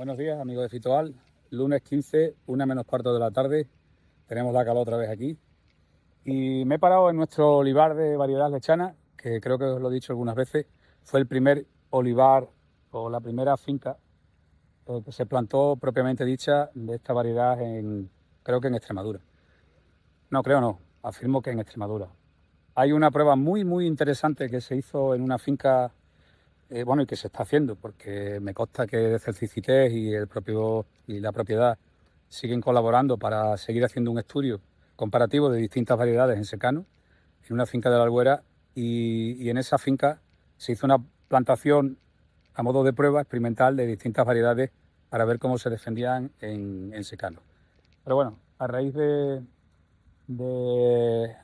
Buenos días, amigos de Fitoal. Lunes 15, 1 menos cuarto de la tarde. Tenemos la calor otra vez aquí. Y me he parado en nuestro olivar de variedad lechana, que creo que os lo he dicho algunas veces. Fue el primer olivar o la primera finca que se plantó propiamente dicha de esta variedad creo que en Extremadura. No, creo no, afirmo que en Extremadura. Hay una prueba muy interesante que se hizo en una finca, y que se está haciendo, porque me consta que Celcicités y la propiedad siguen colaborando para seguir haciendo un estudio comparativo de distintas variedades en secano, en una finca de la Albuera, y en esa finca se hizo una plantación a modo de prueba experimental de distintas variedades para ver cómo se defendían en secano. Pero bueno, a raíz de, de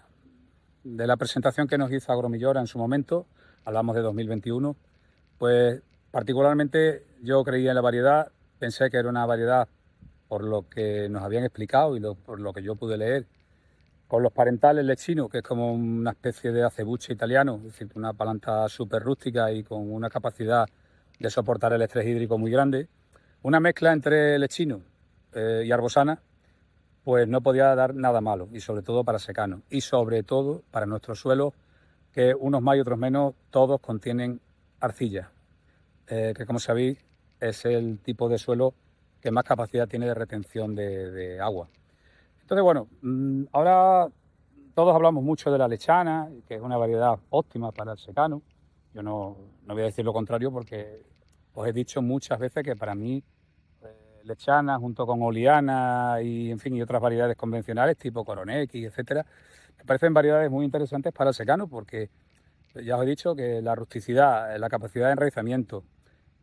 la presentación que nos hizo Agromillora en su momento, hablamos de 2021, pues particularmente yo creía en la variedad, pensé que era una variedad por lo que nos habían explicado y por lo que yo pude leer, con los parentales lechinos, que es como una especie de acebuche italiano, es decir, una planta súper rústica y con una capacidad de soportar el estrés hídrico muy grande. Una mezcla entre lechino y arbosana, pues no podía dar nada malo, y sobre todo para secano, y sobre todo para nuestros suelos, que unos más y otros menos, todos contienen arcilla, que como sabéis es el tipo de suelo que más capacidad tiene de retención de agua. Entonces, bueno, ahora todos hablamos mucho de la lechana, que es una variedad óptima para el secano. Yo no voy a decir lo contrario porque os he dicho muchas veces que para mí lechana junto con oliana y, en fin, y otras variedades convencionales tipo coronequi, etcétera, me parecen variedades muy interesantes para el secano porque ya os he dicho que la rusticidad, la capacidad de enraizamiento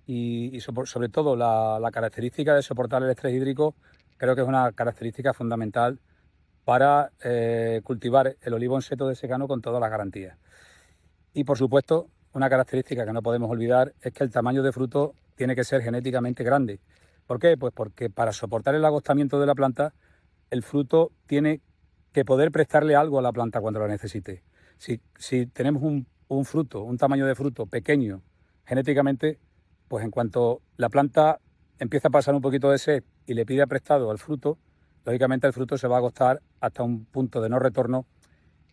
y sobre todo la característica de soportar el estrés hídrico, creo que es una característica fundamental para cultivar el olivo en seto de secano con todas las garantías. Y por supuesto, una característica que no podemos olvidar es que el tamaño de fruto tiene que ser genéticamente grande. ¿Por qué? Pues porque para soportar el agostamiento de la planta, el fruto tiene que poder prestarle algo a la planta cuando la necesite. Si tenemos un fruto, un tamaño de fruto pequeño genéticamente, pues en cuanto la planta empieza a pasar un poquito de sed y le pide prestado al fruto, lógicamente el fruto se va a agostar hasta un punto de no retorno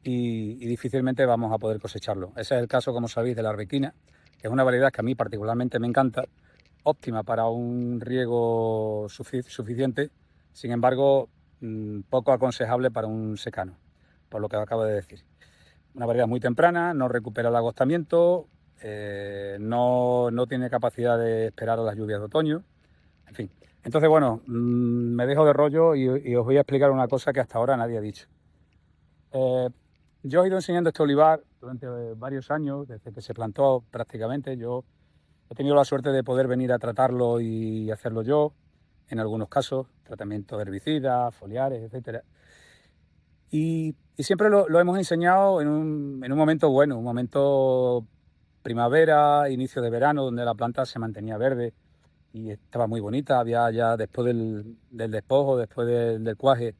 y difícilmente vamos a poder cosecharlo. Ese es el caso, como sabéis, de la arbequina, que es una variedad que a mí particularmente me encanta, óptima para un riego suficiente, sin embargo, poco aconsejable para un secano, por lo que acabo de decir. Una variedad muy temprana, no recupera el agostamiento, no tiene capacidad de esperar a las lluvias de otoño, en fin. Entonces, bueno, me dejo de rollo y os voy a explicar una cosa que hasta ahora nadie ha dicho. Yo he ido enseñando este olivar durante varios años, desde que se plantó prácticamente. Yo he tenido la suerte de poder venir a tratarlo y hacerlo yo, en algunos casos, tratamiento de herbicidas, foliares, etcétera. Y siempre lo hemos enseñado en un momento bueno, un momento primavera, inicio de verano, donde la planta se mantenía verde y estaba muy bonita. Había ya después del despojo, después del cuaje,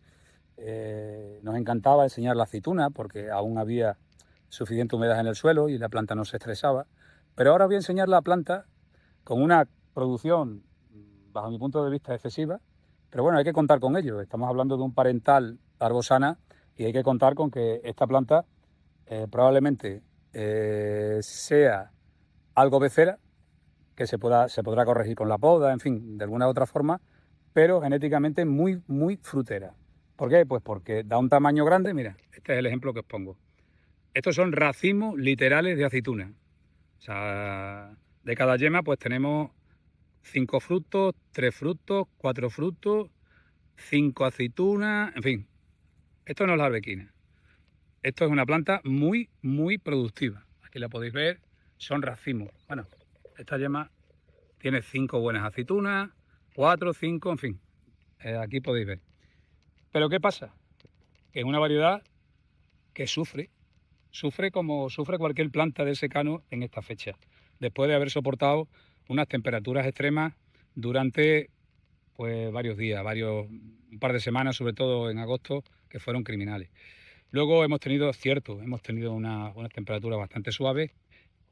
nos encantaba enseñar la aceituna porque aún había suficiente humedad en el suelo y la planta no se estresaba. Pero ahora voy a enseñar la planta con una producción, bajo mi punto de vista, excesiva. Pero bueno, hay que contar con ello. Estamos hablando de un parental arbosana y hay que contar con que esta planta probablemente sea algo becera, que se podrá corregir con la poda, en fin, de alguna u otra forma, pero genéticamente muy frutera. ¿Por qué? Pues porque da un tamaño grande. Mira, este es el ejemplo que os pongo. Estos son racimos literales de aceituna. O sea, de cada yema pues tenemos 5 frutos, 3 frutos, 4 frutos, 5 aceitunas, en fin. Esto no es la arbequina. Esto es una planta muy productiva. Aquí la podéis ver, son racimos. Bueno, esta yema tiene 5 buenas aceitunas, 4, 5, en fin. Aquí podéis ver. Pero ¿qué pasa? Que es una variedad que sufre como sufre cualquier planta de secano en esta fecha, después de haber soportado unas temperaturas extremas durante pues varios días, un par de semanas, sobre todo en agosto, que fueron criminales. Luego hemos tenido unas temperaturas bastante suaves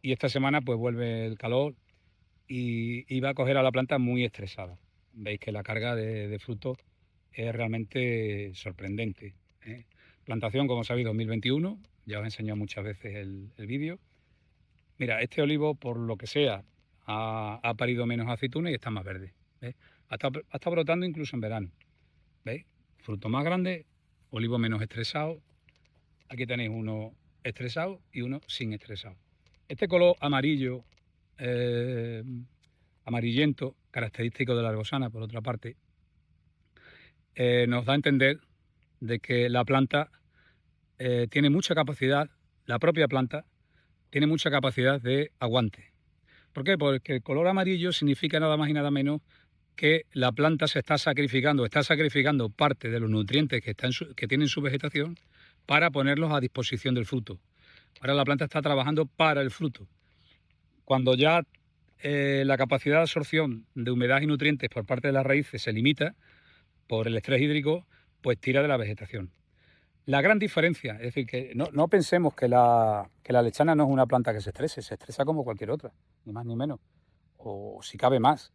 y esta semana pues vuelve el calor y va a coger a la planta muy estresada. veis que la carga de frutos es realmente sorprendente, ¿eh? Plantación, como sabéis, 2021, ya os he enseñado muchas veces el vídeo. Mira, este olivo, por lo que sea, ha parido menos aceitunas y está más verde. ¿Veis? Ha estado brotando incluso en verano. ¿Veis? Fruto más grande, olivo menos estresado. Aquí tenéis uno estresado y uno sin estresado. Este color amarillo, eh, amarillento, característico de la arbosana, por otra parte, nos da a entender de que la planta tiene mucha capacidad, la propia planta tiene mucha capacidad de aguante. ¿Por qué? Porque el color amarillo significa nada más y nada menos que la planta se está sacrificando parte de los nutrientes que tiene en su vegetación para ponerlos a disposición del fruto. Ahora la planta está trabajando para el fruto. Cuando ya la capacidad de absorción de humedad y nutrientes por parte de las raíces se limita por el estrés hídrico, pues tira de la vegetación. La gran diferencia, es decir, que no pensemos que la lechana no es una planta que se estresa como cualquier otra, ni más ni menos, o si cabe más.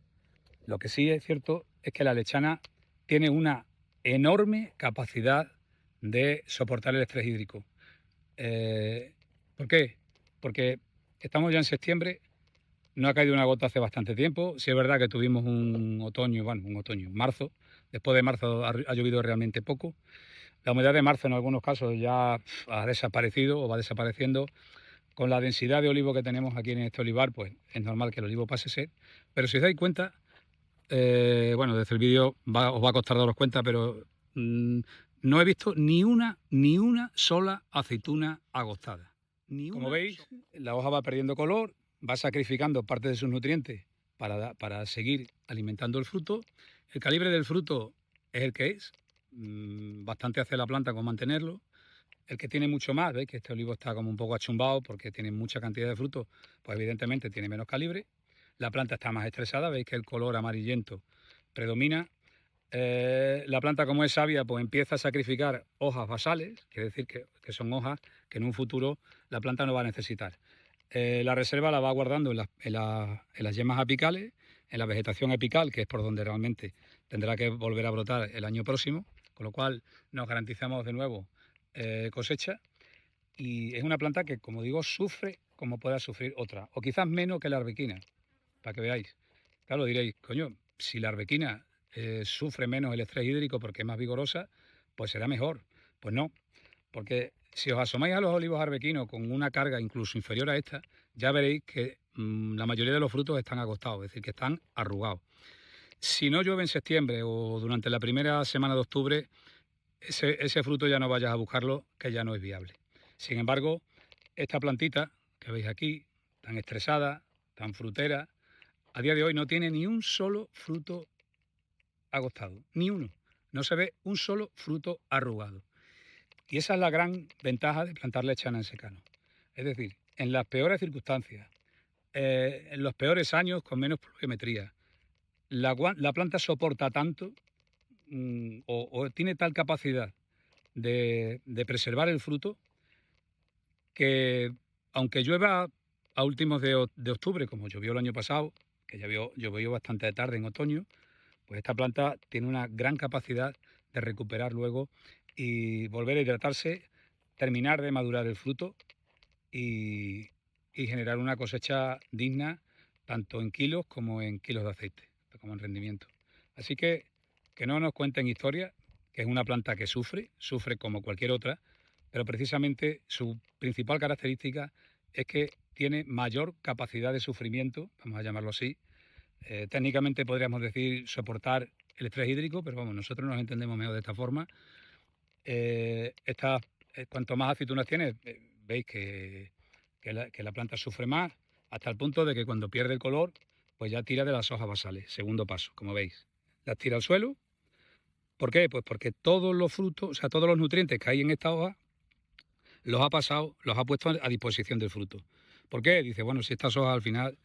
Lo que sí es cierto es que la lechana tiene una enorme capacidad de soportar el estrés hídrico. ¿Por qué? Porque estamos ya en septiembre, no ha caído una gota hace bastante tiempo. Sí es verdad que tuvimos un otoño, marzo. Después de marzo ha llovido realmente poco. La humedad de marzo en algunos casos ya ha desaparecido o va desapareciendo. Con la densidad de olivo que tenemos aquí en este olivar, pues es normal que el olivo pase sed. Pero si os dais cuenta, desde el vídeo os va a costar daros cuenta, pero no he visto ni una sola aceituna agostada. Como veis, la hoja va perdiendo color, va sacrificando parte de sus nutrientes para seguir alimentando el fruto. El calibre del fruto es el que es, bastante hace la planta con mantenerlo. El que tiene mucho más, veis que este olivo está como un poco achumbado porque tiene mucha cantidad de fruto, pues evidentemente tiene menos calibre. La planta está más estresada, veis que el color amarillento predomina. La planta, como es sabia, pues empieza a sacrificar hojas basales, quiere decir que son hojas que en un futuro la planta no va a necesitar. La reserva la va guardando en las yemas apicales, en la vegetación apical, que es por donde realmente tendrá que volver a brotar el año próximo, con lo cual nos garantizamos de nuevo cosecha. Y es una planta que, como digo, sufre como pueda sufrir otra, o quizás menos que la arbequina, para que veáis. Claro, diréis, coño, si la arbequina sufre menos el estrés hídrico porque es más vigorosa, pues será mejor. Pues no, porque si os asomáis a los olivos arbequinos con una carga incluso inferior a esta, ya veréis que la mayoría de los frutos están agostados, es decir, que están arrugados. Si no llueve en septiembre o durante la primera semana de octubre, ese fruto ya no vayas a buscarlo, que ya no es viable. Sin embargo, esta plantita que veis aquí, tan estresada, tan frutera, a día de hoy no tiene ni un solo fruto agostado, ni uno. No se ve un solo fruto arrugado. Y esa es la gran ventaja de plantar lechana en secano. Es decir, en las peores circunstancias, en los peores años con menos pluviometría, la planta soporta tanto o tiene tal capacidad de preservar el fruto que aunque llueva a últimos de octubre, como llovió el año pasado, que llovió bastante tarde en otoño, pues esta planta tiene una gran capacidad de recuperar luego y volver a hidratarse, terminar de madurar el fruto y generar una cosecha digna tanto en kilos como en kilos de aceite, como en rendimiento. Así que no nos cuenten historias, que es una planta que sufre como cualquier otra, pero precisamente su principal característica es que tiene mayor capacidad de sufrimiento, vamos a llamarlo así. Técnicamente podríamos decir soportar el estrés hídrico, pero vamos, nosotros nos entendemos mejor de esta forma. Cuanto más aceitunas tiene, veis que la planta sufre más, hasta el punto de que cuando pierde el color, pues ya tira de las hojas basales. Segundo paso, como veis. Las tira al suelo. ¿Por qué? Pues porque todos los frutos, o sea, todos los nutrientes que hay en esta hoja, los ha puesto a disposición del fruto. ¿Por qué? Dice, bueno, si estas hojas al final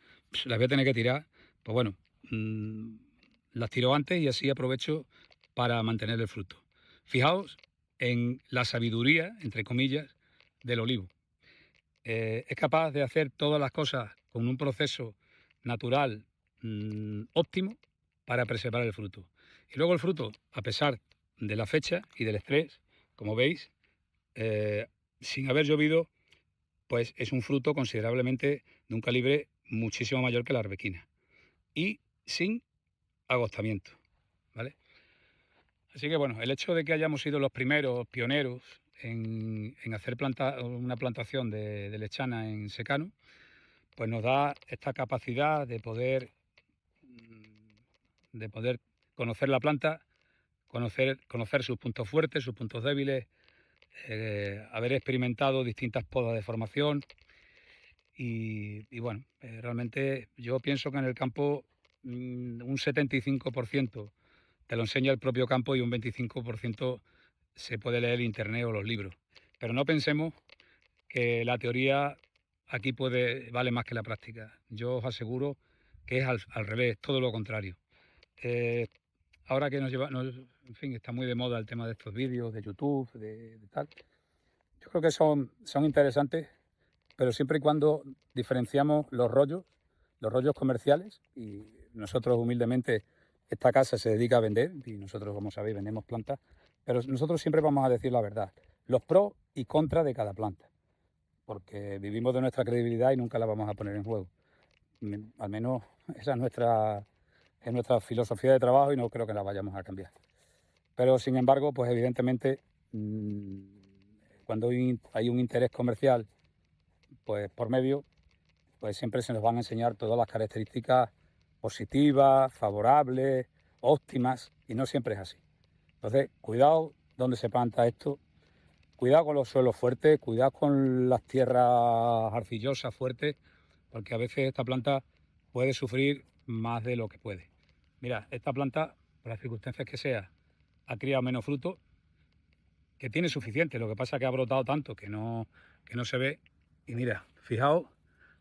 las voy a tener que tirar, pues bueno, las tiro antes y así aprovecho para mantener el fruto. Fijaos en la sabiduría, entre comillas, del olivo. Es capaz de hacer todas las cosas con un proceso natural óptimo para preservar el fruto. Y luego el fruto, a pesar de la fecha y del estrés, como veis, sin haber llovido, pues es un fruto considerablemente de un calibre muchísimo mayor que la arbequina y sin agostamiento, ¿vale? Así que bueno, el hecho de que hayamos sido los primeros pioneros en hacer una plantación de lechana en secano, pues nos da esta capacidad de poder conocer la planta, conocer sus puntos fuertes, sus puntos débiles, haber experimentado distintas podas de formación y bueno, realmente yo pienso que en el campo un 75% te lo enseña el propio campo y un 25% se puede leer en internet o los libros. Pero no pensemos que la teoría aquí vale más que la práctica. Yo os aseguro que es al revés, todo lo contrario. Ahora que en fin, está muy de moda el tema de estos vídeos de YouTube, de tal. Yo creo que son interesantes, pero siempre y cuando diferenciamos los rollos comerciales, y nosotros humildemente, esta casa se dedica a vender, y nosotros, como sabéis, vendemos plantas, pero nosotros siempre vamos a decir la verdad, los pros y contras de cada planta, porque vivimos de nuestra credibilidad y nunca la vamos a poner en juego. Al menos esa es nuestra filosofía de trabajo y no creo que la vayamos a cambiar. Pero sin embargo, pues evidentemente, cuando hay un interés comercial pues por medio, pues siempre se nos van a enseñar todas las características positivas, favorables, óptimas, y no siempre es así. Entonces, cuidado donde se planta esto, cuidado con los suelos fuertes, cuidado con las tierras arcillosas fuertes, porque a veces esta planta puede sufrir más de lo que puede. Mira, esta planta, por las circunstancias que sea, ha criado menos fruto, que tiene suficiente, lo que pasa es que ha brotado tanto que no se ve. Y mira, fijaos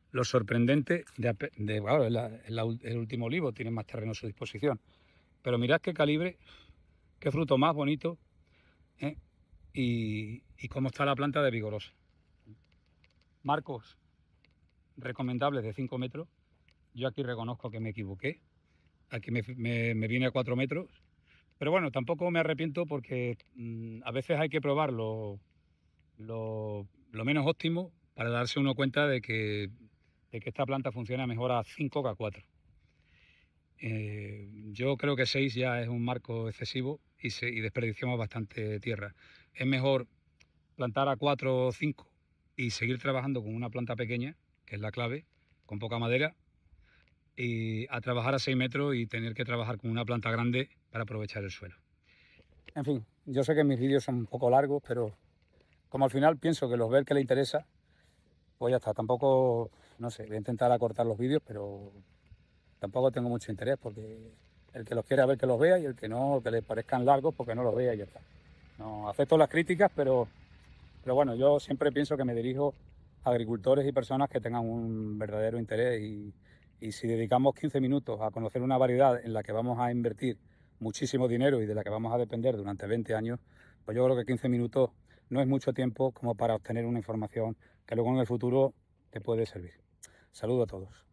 lo sorprendente claro, el último olivo tiene más terreno a su disposición. Pero mirad qué calibre, qué fruto más bonito, ¿eh? Y cómo está la planta de vigorosa. Marcos recomendables de 5 metros. Yo aquí reconozco que me equivoqué. Aquí me vine a 4 metros. Pero bueno, tampoco me arrepiento porque a veces hay que probar lo menos óptimo para darse uno cuenta de que esta planta funciona mejor a 5 que a 4. Yo creo que 6 ya es un marco excesivo y desperdiciamos bastante tierra. Es mejor plantar a 4 o 5 y seguir trabajando con una planta pequeña, que es la clave, con poca madera, y a trabajar a 6 metros y tener que trabajar con una planta grande para aprovechar el suelo. En fin, yo sé que mis vídeos son un poco largos, pero como al final pienso que los ve el que le interesa, pues ya está. Tampoco, no sé, voy a intentar acortar los vídeos, pero tampoco tengo mucho interés, porque el que los quiera ver que los vea, y el que no, que le parezcan largos, porque no los vea y ya está. No acepto las críticas, pero bueno, yo siempre pienso que me dirijo a agricultores y personas que tengan un verdadero interés, y si dedicamos 15 minutos a conocer una variedad en la que vamos a invertir muchísimo dinero y de la que vamos a depender durante 20 años, pues yo creo que 15 minutos no es mucho tiempo como para obtener una información que luego en el futuro te puede servir. Saludos a todos.